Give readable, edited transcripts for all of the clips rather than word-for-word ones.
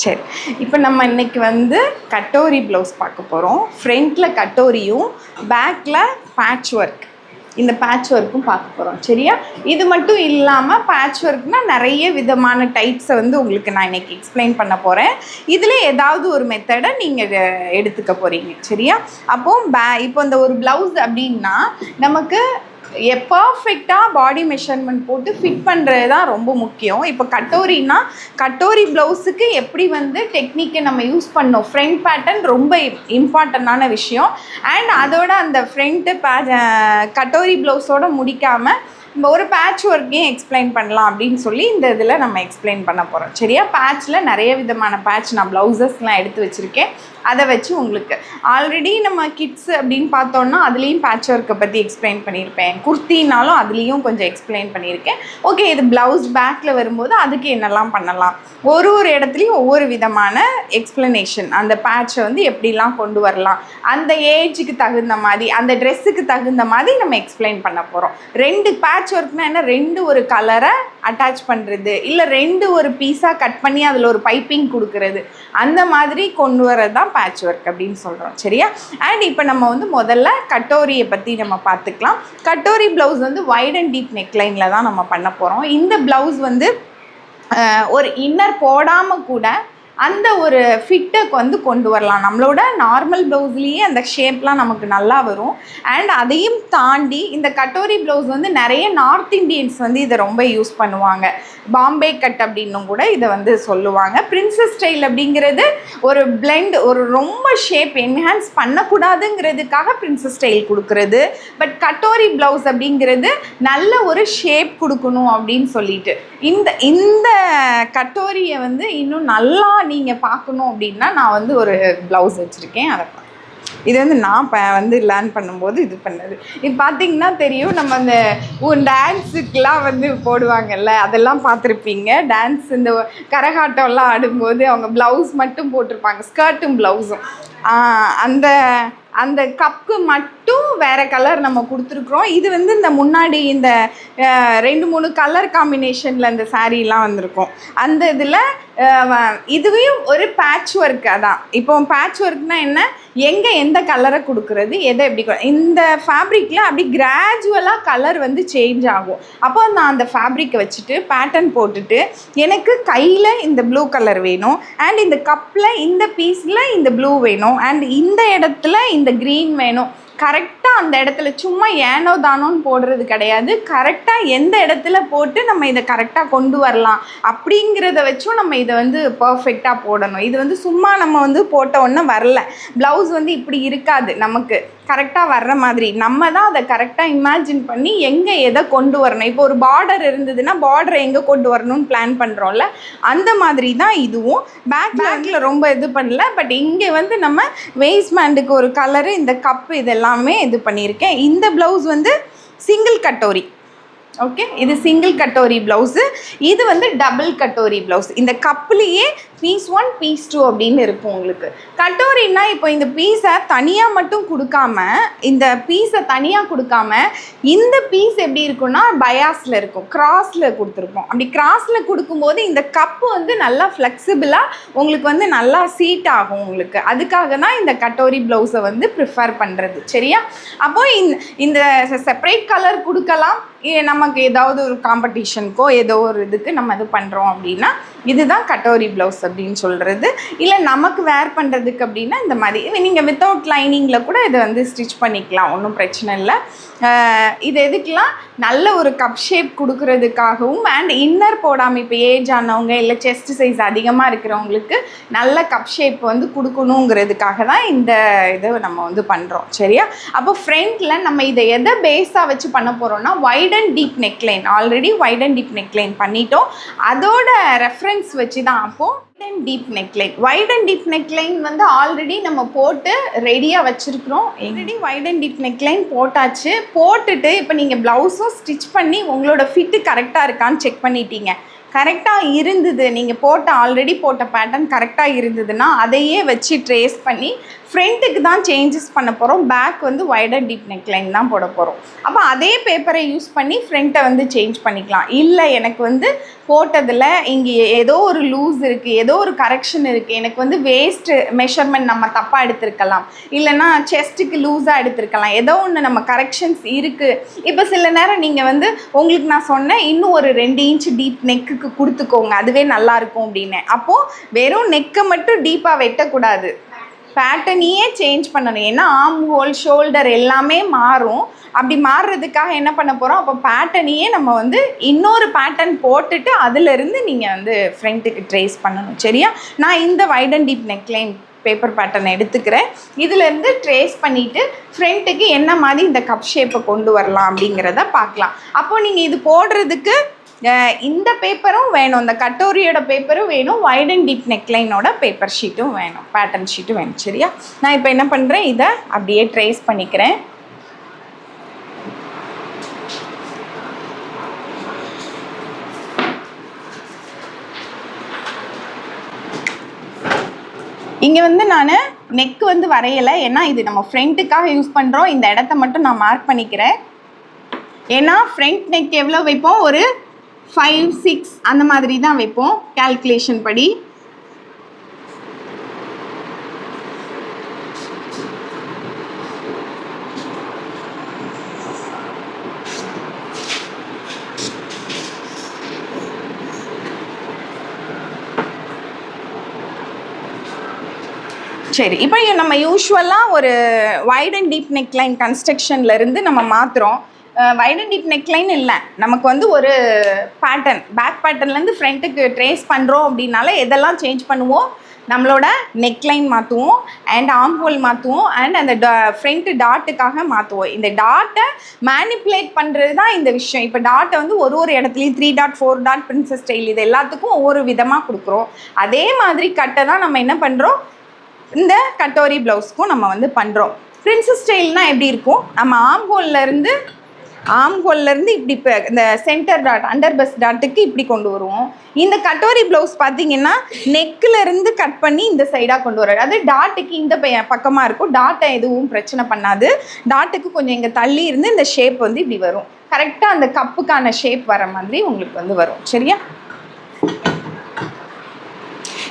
சரி, இப்போ நம்ம இன்னைக்கு வந்து கட்டோரி ப்ளவுஸ் பார்க்க போகிறோம். ஃப்ரண்ட்டில் கட்டோரியும் பேக்கில் பேட்ச் ஒர்க், இந்த பேட்ச் ஒர்க்கும் பார்க்க போகிறோம். சரியா? இது மட்டும் இல்லாமல் பேட்ச் ஒர்க்னால் நிறைய விதமான டைப்ஸை வந்து உங்களுக்கு நான் இன்றைக்கி எக்ஸ்பிளைன் பண்ண போகிறேன். இதில் ஏதாவது ஒரு மெத்தடை நீங்கள் எடுத்துக்க போகிறீங்க. சரியா? அப்போது இப்போ இந்த ஒரு ப்ளவுஸ் அப்படின்னா நமக்கு பர்ஃபெக்டாக பாடி மெஷர்மெண்ட் போட்டு ஃபிட் பண்ணுறது தான் ரொம்ப முக்கியம். இப்போ கட்டோரின்னா கட்டோரி ப்ளவுஸுக்கு எப்படி வந்து டெக்னிக்கை நம்ம யூஸ் பண்ணோம், ஃப்ரண்ட் பேட்டர்ன் ரொம்ப இம்பார்ட்டண்டான விஷயம். அண்ட் அதோட அந்த ஃப்ரண்ட்டு கட்டோரி ப்ளவுஸோடு முடிக்காமல் ஒரு பேட்ச் ஒர்க்கையும் எக்ஸ்பிளைன் பண்ணலாம் அப்படின்னு சொல்லி இந்த இதில் நம்ம எக்ஸ்பிளைன் பண்ண போகிறோம். சரியா? பேட்ச்சில் நிறைய விதமான பேட்ச் நான் ப்ளவுசஸ்லாம் எடுத்து வச்சுருக்கேன். அதை வச்சு உங்களுக்கு ஆல்ரெடி நம்ம கிட்ஸ் அப்படின்னு பார்த்தோன்னா அதுலேயும் பேட்ச் ஒர்க்கை பற்றி எக்ஸ்பிளைன் பண்ணியிருப்பேன். குர்த்தினாலும் அதுலேயும் கொஞ்சம் எக்ஸ்பிளைன் பண்ணியிருக்கேன். ஓகே, இது ப்ளவுஸ் பேக்கில் வரும்போது அதுக்கு என்னெல்லாம் பண்ணலாம், ஒரு இடத்துலையும் ஒவ்வொரு விதமான எக்ஸ்ப்ளனேஷன், அந்த பேட்சை வந்து எப்படிலாம் கொண்டு வரலாம், அந்த ஏஜுக்கு தகுந்த மாதிரி, அந்த ட்ரெஸ்ஸுக்கு தகுந்த மாதிரி நம்ம எக்ஸ்பிளைன் பண்ண போகிறோம். ரெண்டு பேட்ச் ஒர்க்னா என்ன, ரெண்டு ஒரு கலரை அட்டாச் பண்ணுறது, இல்லை ரெண்டு ஒரு பீஸாக கட் பண்ணி அதில் ஒரு பைப்பிங் கொடுக்கறது, அந்த மாதிரி கொண்டு வரது தான் பேட்ச் ஒர்க் அப்படின்னு சொல்கிறோம். சரியா? அண்ட் இப்போ நம்ம வந்து முதல்ல கட்டோரியை பற்றி நம்ம பார்த்துக்கலாம். கட்டோரி ப்ளவுஸ் வந்து வைட் அண்ட் டீப் நெக்லைனில் தான் நம்ம பண்ண போகிறோம். இந்த ப்ளவுஸ் வந்து ஒரு இன்னர் போடாமல் கூட அந்த ஒரு ஃபிட்டுக்கு வந்து கொண்டு வரலாம். நம்மளோட நார்மல் ப்ளவுஸ்லேயே அந்த ஷேப்லாம் நமக்கு நல்லா வரும். அண்ட் அதையும் தாண்டி இந்த கட்டோரி ப்ளவுஸ் வந்து நிறைய நார்த் இண்டியன்ஸ் வந்து இதை ரொம்ப யூஸ் பண்ணுவாங்க. பாம்பே கட் அப்படின்னும் கூட இதை வந்து சொல்லுவாங்க. பிரின்சஸ் ஸ்டைல் அப்படிங்கிறது ஒரு பிளெண்ட், ஒரு ரொம்ப ஷேப் என்ஹான்ஸ் பண்ணக்கூடாதுங்கிறதுக்காக பிரின்சஸ் ஸ்டைல் கொடுக்குறது. பட் கட்டோரி ப்ளவுஸ் அப்படிங்கிறது நல்ல ஒரு ஷேப் கொடுக்கணும் அப்படின்னு சொல்லிட்டு இந்த கட்டோரியை வந்து இன்னும் நல்லா நீங்கள் பார்க்கணும் அப்படின்னா நான் வந்து ஒரு ப்ளவுஸ் வச்சுருக்கேன். அதை இது வந்து நான் வந்து லேர்ன் பண்ணும்போது இது பண்ணது. இது பார்த்திங்கன்னா தெரியும், நம்ம அந்த டான்ஸுக்கெலாம் வந்து போடுவாங்கல்ல, அதெல்லாம் பார்த்துருப்பீங்க. டான்ஸ் இந்த கரகாட்டம்லாம் ஆடும்போது அவங்க ப்ளவுஸ் மட்டும் போட்டிருப்பாங்க, ஸ்கர்ட்டும் ப்ளவுஸும். அந்த கப்பு மட்டும் வேறு கலர் நம்ம கொடுத்துருக்குறோம். இது வந்து இந்த முன்னாடி இந்த 2-3 கலர் காம்பினேஷனில் இந்த சாரீலாம் வந்திருக்கும். அந்த இதில் இதுவையும் ஒரு பேட்ச் ஒர்க்கு தான். இப்போ பேட்ச் ஒர்க்னால் என்ன, எங்கே எந்த கலரை கொடுக்குறது, எதை எப்படி இந்த ஃபேப்ரிக்கில் அப்படி கிராஜுவலாக கலர் வந்து சேஞ்ச் ஆகும். அப்போ நான் அந்த ஃபேப்ரிக்கை வச்சுட்டு பேட்டர்ன் போட்டுட்டு எனக்கு கையில் இந்த ப்ளூ கலர் வேணும், அண்ட் இந்த கப்பில் இந்த பீஸில் இந்த ப்ளூ வேணும், அண்ட் இந்த இடத்துல இந்த க்ரீன் வேணும். கரெக்டாக அந்த இடத்துல சும்மா ஏனோ தானோன்னு போடுறது கிடையாது. கரெக்டாக எந்த இடத்துல போட்டு நம்ம இதை கரெக்டாக கொண்டு வரலாம் அப்படிங்கிறத வச்சும் நம்ம இதை வந்து பர்ஃபெக்டாக போடணும். இது வந்து சும்மா நம்ம வந்து போட்ட உடனே வரல, ப்ளவுஸ் வந்து இப்படி இருக்காது. நமக்கு கரெக்டாக வர்ற மாதிரி நம்ம தான் அதை கரெக்டாக இமேஜின் பண்ணி எங்கே எதை கொண்டு வரணும். இப்போ ஒரு பார்டர் இருந்ததுன்னா பார்டரை எங்கே கொண்டு வரணும்னு பிளான் பண்ணுறோம்ல, அந்த மாதிரி தான் இதுவும். பேக்கில் ரொம்ப இது பண்ணல, பட் இங்கே வந்து நம்ம வேஸ்ட்மேண்டுக்கு ஒரு கலரு, இந்த கப்பு, இதெல்லாமே இது பண்ணியிருக்கேன். இந்த ப்ளவுஸ் வந்து சிங்கிள் கட்டோரி. ஓகே, இது சிங்கிள் கட்டோரி ப்ளவுஸு. இது வந்து டபுள் கட்டோரி ப்ளவுஸ். இந்த கப்புலேயே பீஸ் 1 பீஸ் 2 அப்படின்னு இருக்கும் உங்களுக்கு. கட்டோரின்னா இப்போ இந்த பீஸை தனியாக மட்டும் கொடுக்காம, இந்த பீஸை தனியாக கொடுக்காம இந்த பீஸ் எப்படி இருக்குன்னா பயாஸில் இருக்கும், கிராஸில் கொடுத்துருப்போம். அப்படி கிராஸில் கொடுக்கும்போது இந்த கப்பு வந்து நல்லா ஃப்ளெக்சிபிளாக உங்களுக்கு வந்து நல்லா சீட் ஆகும் உங்களுக்கு. அதுக்காக தான் இந்த கட்டோரி ப்ளவுஸை வந்து ப்ரிஃபர் பண்ணுறது. சரியா? அப்போது இந்த செப்பரேட் கலர் கொடுக்கலாம், நமக்கு ஏதாவது ஒரு காம்படிஷனுக்கோ ஏதோ ஒரு இதுக்கு நம்ம இது பண்ணுறோம் அப்படின்னா இதுதான் கட்டோரி ப்ளவுஸ் அப்படின்னு சொல்கிறது. இல்லை நமக்கு வேர் பண்ணுறதுக்கு அப்படின்னா இந்த மாதிரி நீங்கள் வித்தவுட் லைனிங்கில் கூட இதை வந்து ஸ்டிச் பண்ணிக்கலாம், ஒன்றும் பிரச்சனை இல்லை. இது எதுக்கெலாம், நல்ல ஒரு கப் ஷேப் கொடுக்கறதுக்காகவும், அண்ட் இன்னர் போடாமல் இப்போ ஏஜ் ஆனவங்க இல்லை செஸ்ட் சைஸ் அதிகமாக இருக்கிறவங்களுக்கு நல்ல கப் ஷேப் வந்து கொடுக்கணுங்கிறதுக்காக தான் இந்த இதை நம்ம வந்து பண்ணுறோம். சரியா? அப்போ ஃப்ரண்ட்டில் நம்ம இதை எதை பேஸாக வச்சு பண்ண போகிறோம்னா wide and deep neckline. Already wide and deep neckline பண்ணிட்டோம், அதோட ரெஃபரன்ஸ் வச்சு தான் அப்போது deep neckline. Wide and deep neckline வந்து ஆல்ரெடி நம்ம போட்டு ரெடியாக வச்சுருக்கிறோம். Already wide and deep neckline போட்டாச்சு. போட்டுட்டு இப்போ நீங்கள் ப்ளவுஸும் ஸ்டிச் பண்ணி உங்களோட ஃபிட்டு கரெக்டாக இருக்கான்னு செக் பண்ணிட்டீங்க. கரெக்டாக இருந்தது, நீங்கள் ஆல்ரெடி போட்ட பேட்டர்ன் கரெக்டாக இருந்ததுன்னா அதையே வச்சு ட்ரேஸ் பண்ணி ஃப்ரண்ட்டுக்கு தான் சேஞ்சஸ் பண்ண போகிறோம். பேக் வந்து wide and deep neck line தான் போட போகிறோம். அப்போ அதே பேப்பரை யூஸ் பண்ணி ஃப்ரண்ட்டை வந்து சேஞ்ச் பண்ணிக்கலாம். இல்லை எனக்கு வந்து போட்டதில் இங்கே ஏதோ ஒரு லூஸ் இருக்குது, ஏதோ ஒரு கரெக்ஷன் இருக்குது, எனக்கு வந்து வேஸ்ட் மெஷர்மெண்ட் நம்ம தப்பாக எடுத்திருக்கலாம், இல்லைன்னா செஸ்ட்டுக்கு லூஸாக எடுத்திருக்கலாம், ஏதோ ஒன்று நம்ம கரெக்ஷன்ஸ் இருக்குது. இப்போ சில நேரம் நீங்கள் வந்து உங்களுக்கு நான் சொன்னேன் இன்னும் ஒரு 2 இன்ச் டீப் நெக்குக்கு கொடுத்துக்கோங்க, அதுவே நல்லாயிருக்கும் அப்படின்னு. அப்போது வெறும் நெக்கை மட்டும் டீப்பாக வெட்டக்கூடாது, பேட்டர்னையே சேஞ்ச் பண்ணணும். ஏன்னா ஆர்ம் ஹோல், ஷோல்டர் எல்லாமே மாறும். அப்படி மாறுறதுக்காக என்ன பண்ண போகிறோம், அப்போ பேட்டர்னையே நம்ம வந்து இன்னொரு பேட்டர்ன் போட்டுட்டு அதிலிருந்து நீங்கள் வந்து ஃப்ரண்ட்டுக்கு ட்ரேஸ் பண்ணணும். சரியா? நான் இந்த wide and deep neckline paper pattern எடுத்துக்கிறேன். இதிலேருந்து ட்ரேஸ் பண்ணிவிட்டு ஃப்ரண்ட்டுக்கு என்ன மாதிரி இந்த கப் ஷேப்பை கொண்டு வரலாம் அப்படிங்கிறத பார்க்கலாம். அப்போது நீங்கள் இது போடுறதுக்கு இந்த பேப்பரும் வேணும், இந்த கட்டோரியோட பேப்பரும் வேணும், வைட் அண்ட் டீப் நெக்லைனோட பேப்பர் ஷீட்டும் வேணும், பேட்டர்ன் ஷீட்டும் வேணும். சரியா? நான் இப்போ என்ன பண்ணுறேன், இதை அப்படியே ட்ரேஸ் பண்ணிக்கிறேன். இங்கே வந்து நான் நெக் வந்து வரையலை, ஏன்னா இது நம்ம ஃப்ரண்ட்டுக்காக யூஸ் பண்ணுறோம். இந்த இடத்த மட்டும் நான் மார்க் பண்ணிக்கிறேன். ஏன்னா ஃப்ரண்ட் நெக் எவ்வளோ வைப்போம், ஒரு 5, 6 அந்த மாதிரி தான் வைப்போம் கால்குலேஷன் படி. சரி, இப்போ நம்ம யூஸ்வலாக ஒரு வைட் அண்ட் டீப் நெக்லைன் கன்ஸ்ட்ரக்ஷன்லேருந்து நம்ம மாற்றுறோம். வைட் அண்ட் டீப் நெக்லைன் இல்லை, நமக்கு வந்து ஒரு பேட்டர்ன், பேக் பேட்டர்ன்லேருந்து ஃப்ரண்ட்டுக்கு ட்ரேஸ் பண்ணுறோம் அப்படின்னால எதெல்லாம் சேஞ்ச் பண்ணுவோம், நம்மளோட நெக்லைன் மாற்றுவோம், அண்ட் ஆர்ம் ஹோல் மாற்றுவோம், அண்ட் அந்த ஃப்ரண்ட் டாட்டுக்காக மாற்றுவோம். இந்த டாட்டை மேனிப்புலேட் பண்ணுறது தான் இந்த விஷயம். இப்போ டாட்டை வந்து ஒரு இடத்துலையும் 3 டாட் 4 டாட் பிரின்சஸ் ஸ்டைல் இது எல்லாத்துக்கும் ஒவ்வொரு விதமாக கொடுக்குறோம். அதே மாதிரி கட்டை தான் நம்ம என்ன பண்ணுறோம், இந்த கட்டோரி ப்ளவுஸ்க்கும் நம்ம வந்து பண்ணுறோம். பிரின்சஸ் ஸ்டைல்னால் எப்படி இருக்கும், நம்ம ஆர்ம் ஹோல்லேருந்து இப்படி இப்போ இந்த சென்டர் டாட் அண்டர் பஸ் டாட்டுக்கு இப்படி கொண்டு வருவோம். இந்த கட்டோரி ப்ளவுஸ் பார்த்தீங்கன்னா நெக்கிலேருந்து கட் பண்ணி இந்த சைடாக கொண்டு வர்றது. அது டாட்டுக்கு இந்த பக்கமாக இருக்கும், டாட்டை எதுவும் பிரச்சனை பண்ணாது. டாட்டுக்கு கொஞ்சம் இங்கே தள்ளி இருந்து இந்த ஷேப் வந்து இப்படி வரும். கரெக்டாக அந்த கப்புக்கான ஷேப் வர மாதிரி உங்களுக்கு வந்து வரும். சரியா?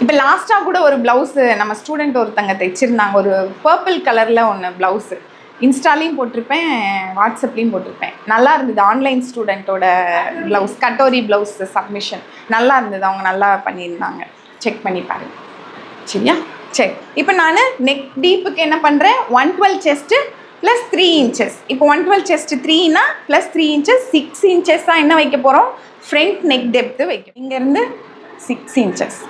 இப்போ லாஸ்ட்டாக கூட ஒரு ப்ளவுஸு நம்ம ஸ்டூடெண்ட் ஒருத்தங்க தைச்சிருந்தாங்க, ஒரு பர்பிள் கலரில் ஒன்று ப்ளவுஸு. இன்ஸ்டாலையும் போட்டிருப்பேன், வாட்ஸ்அப்லேயும் போட்டிருப்பேன். நல்லா இருந்தது. ஆன்லைன் ஸ்டூடெண்ட்டோட ப்ளவுஸ், கட்டோரி ப்ளவுஸ் சப்மிஷன் நல்லா இருந்தது. அவங்க நல்லா பண்ணியிருந்தாங்க, செக் பண்ணி பாருங்கள். சரியா? சரி, இப்போ நான் நெக் டீப்புக்கு என்ன பண்ணுறேன், 112 செஸ்ட்டு ப்ளஸ் 3 இன்ச்சஸ். இப்போ 112 செஸ்ட்டு 3னா ப்ளஸ் 3 இன்ச்சஸ் 6 இன்ச்சஸ் தான் என்ன வைக்க போகிறோம், ஃப்ரண்ட் நெக் டெப்த்து வைக்கும். இங்கேருந்து 6 இன்ச்சஸ்.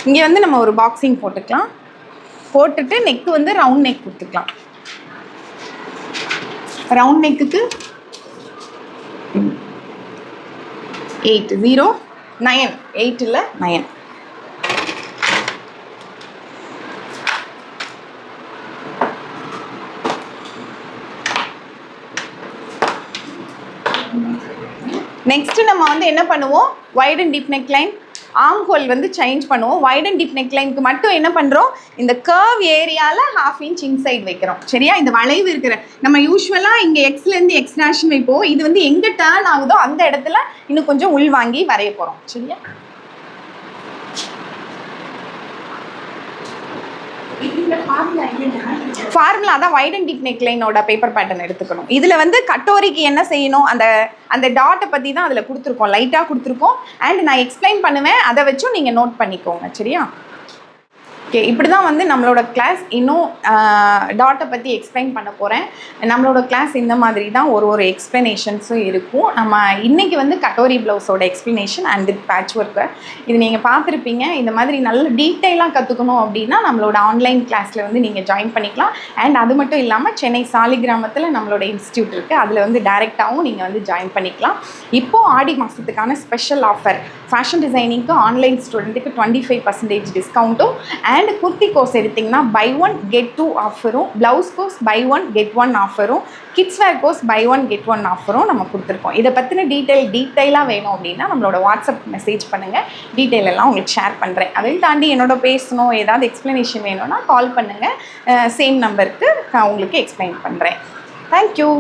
இங்கே வந்து நம்ம ஒரு பாக்ஸிங் போட்டுக்கலாம், போட்டுட்டு நெக்கு வந்து ரவுண்ட் நெக் கொடுத்துக்கலாம். ரவுண்ட் நெக்குக்கு 8 0 9 8 இல்லை 9. நெக்ஸ்ட் நம்ம வந்து என்ன பண்ணுவோம், wide and deep neck line arm hole வந்து சேஞ்ச் பண்ணுவோம். வைட் அண்ட் டீப் நெக் லைனுக்கு மட்டும் என்ன பண்ணுறோம், இந்த கர்வ் ஏரியாவில் 1/2 இன்ச் இன்சைட் வைக்கிறோம். சரியா? இந்த வளைவு இருக்கிற நம்ம யூஸ்வலாக இங்கே எக்ஸ்லேருந்து எக்ஸ் டேஷன் வைப்போம். இது வந்து எங்கே டேர்ன் ஆகுதோ அந்த இடத்துல இன்னும் கொஞ்சம் உள் வாங்கி வரைய போகிறோம். சரியா? ஃபார்முலா தான் வைட் அண்ட் டீப் நெக் லைனோட பேப்பர் பேட்டர்ன் எடுத்துக்கணும். இதில் வந்து கட்டோரிக்கு என்ன செய்யணும், அந்த டாட்டை பற்றி தான் அதில் கொடுத்துருக்கோம், லைட்டாக கொடுத்துருக்கோம். அண்ட் நான் எக்ஸ்பிளைன் பண்ணுவேன், அதை வச்சும் நீங்கள் நோட் பண்ணிக்கோங்க. சரியா? ஓகே, இப்படி தான் வந்து நம்மளோட கிளாஸ் இன்னும் டாட்டை பற்றி எக்ஸ்பிளைன் பண்ண போகிறேன். நம்மளோட கிளாஸ் இந்த மாதிரி தான் ஒரு எக்ஸ்ப்ளனேஷன்ஸும் இருக்கும். நம்ம இன்றைக்கி வந்து கட்டோரி ப்ளவுஸோட explanation and with patch work இது நீங்கள் பார்த்துருப்பீங்க. இந்த மாதிரி நல்ல டீட்டெயிலாக கற்றுக்கணும் அப்படின்னா நம்மளோட ஆன்லைன் கிளாஸில் வந்து நீங்கள் ஜாயின் பண்ணிக்கலாம். அண்ட் அது மட்டும் இல்லாமல் சென்னை சாலிகிராமத்தில் நம்மளோட இன்ஸ்டியூட் இருக்குது, அதில் வந்து டைரெக்டாகவும் நீங்கள் வந்து ஜாயின் பண்ணிக்கலாம். இப்போது ஆடி மாதத்துக்கான ஸ்பெஷல் ஆஃபர் ஃபேஷன் டிசைனிங்க்கு ஆன்லைன் ஸ்டூடெண்ட்டுக்கு 25% டிஸ்கவுண்ட்டும் அண்ட் குர்த்தி கோர்ஸ் எடுத்திங்கன்னா பை 1 get 2 ஆஃபரும், ப்ளவுஸ் கோர்ஸ் பை 1 get 1 ஆஃபரும், kids wear course buy 1 get 1 ஆஃபரும் நம்ம கொடுத்துருக்கோம். இதை பற்றின டீட்டெயிலாக வேணும் அப்படின்னா நம்மளோட வாட்ஸ்அப் மெசேஜ் பண்ணுங்கள், டீட்டெயில் எல்லாம் உங்களுக்கு ஷேர் பண்ணுறேன். அதையும் தாண்டி என்னோட பேசணும், ஏதாவது எக்ஸ்ப்ளனேஷன் வேணும்னா கால் பண்ணுங்கள், சேம் நம்பருக்கு நான் உங்களுக்கு எக்ஸ்பிளைன் பண்ணுறேன். தேங்க்யூ.